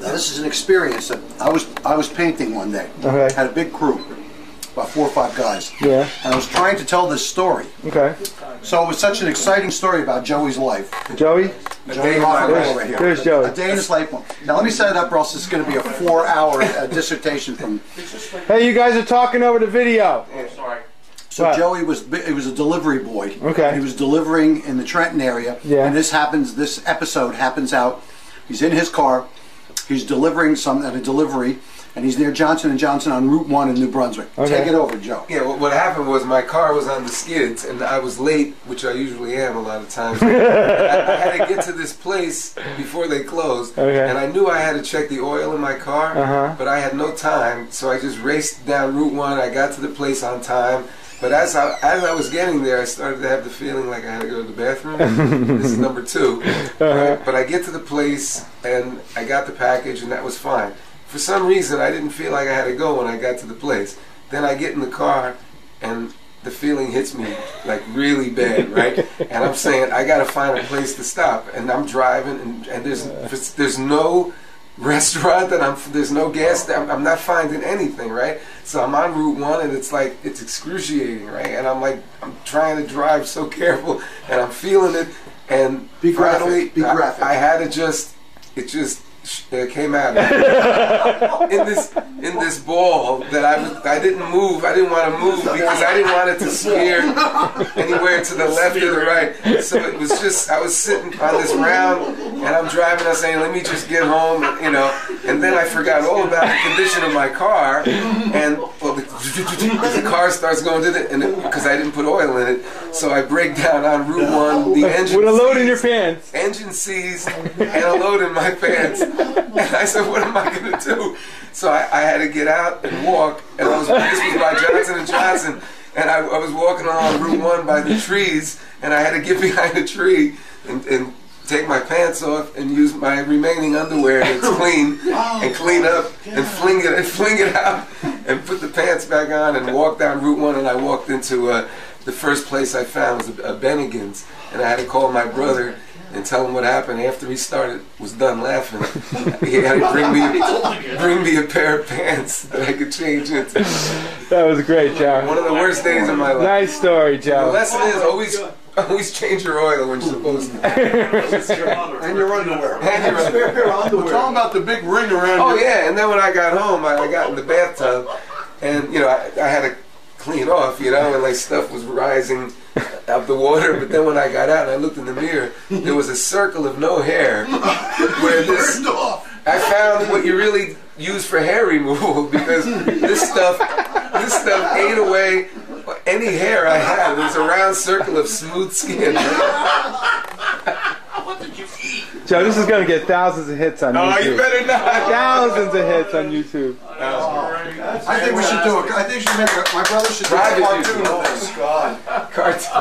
Now this is an experience that I was painting one day. Okay. Had a big crew, about 4 or 5 guys. Yeah. And I was trying to tell this story. Okay. So it was such an exciting story about Joey's life. Joey? Joey right here. There's Joey. A day in his life. Now let me set it up, or else it's going to be a 4-hour dissertation from. Hey, you guys are talking over the video. Oh, sorry. So What? Joey was a delivery boy. Okay. He was delivering in the Trenton area. Yeah. And this episode happens out. He's in his car. He's delivering at a delivery, and he's near Johnson & Johnson on Route 1 in New Brunswick. Okay. Take it over, Joe. Yeah, what happened was my car was on the skids, and I was late, which I usually am a lot of times. I had to get to this place before they closed, Okay. and I knew I had to check the oil in my car, but I had no time, so I just raced down Route 1. I got to the place on time. But as I was getting there, I started to have the feeling like I had to go to the bathroom. This is number 2. Right? But I get to the place, and I got the package, and that was fine. For some reason, I didn't feel like I had to go when I got to the place. Then I get in the car, and the feeling hits me like really bad, right? And I'm saying, I got to find a place to stop. And I'm driving, and there's no restaurant there's no gas. I'm not finding anything, right? So I'm on Route 1, and it's excruciating, right? And I'm trying to drive so careful, and I'm feeling it, and finally I had to it came out in this ball that I didn't move. I didn't want to move because I didn't want it to steer anywhere to the left or the right. So it was just, I was sitting on this round, and I'm driving. I'm saying, let me just get home, you know. And then I forgot all about the condition of my car, and well, the car starts going to because I didn't put oil in it. So I break down on Route 1. The engine with a load in your pants. Engine seized and a load in my pants. And I said, what am I going to do? So I had to get out and walk. And this was by Johnson & Johnson. And I was walking along Route 1 by the trees. And I had to get behind a tree and take my pants off and use my remaining underwear that's clean and clean up and fling it out and put the pants back on and walk down Route 1. And I walked into the first place I found was a Bennigan's. And I had to call my brother and tell him what happened. After he was done laughing, he had to bring me a pair of pants that I could change into. That was great, Joe. One of the worst days of my life. Nice story, Joe. The lesson is always change your oil when you're supposed to. And your underwear. We're talking about the big ring around. Oh yeah, and then when I got home, I got in the bathtub, and you know I had to clean off, you know, and like stuff was rising out the water. But then when I got out and I looked in the mirror, there was a circle of no hair. Where I found what you really use for hair removal, because this stuff ate away any hair I had. It was a round circle of smooth skin. What did you eat? Joe, this is going to get thousands of hits on YouTube. Oh, you better not. Thousands of hits on YouTube. I think we should do it. I think we should make my brother should do a cartoon of this. God. Cartoon.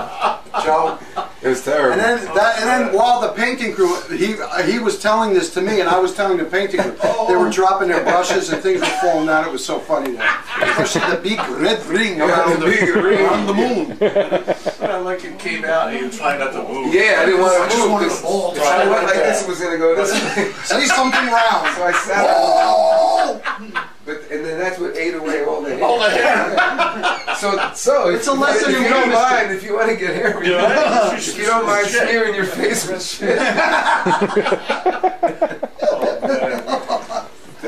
Joe. It was terrible. And then while the painting crew, he was telling this to me, and I was telling the painting crew, they were dropping their brushes and things were falling down. It was so funny. Especially the big red ring around the moon. Like it came out and you tried not to move. Yeah, I didn't want to move. I just wanted the ball. If I went like this, was going to go this way. Say something round. So I sat. And then that's what ate away all the hair. All the hair. So it's a lesson if you don't mind, if you want to get hair removed, if you don't mind smearing your face with shit.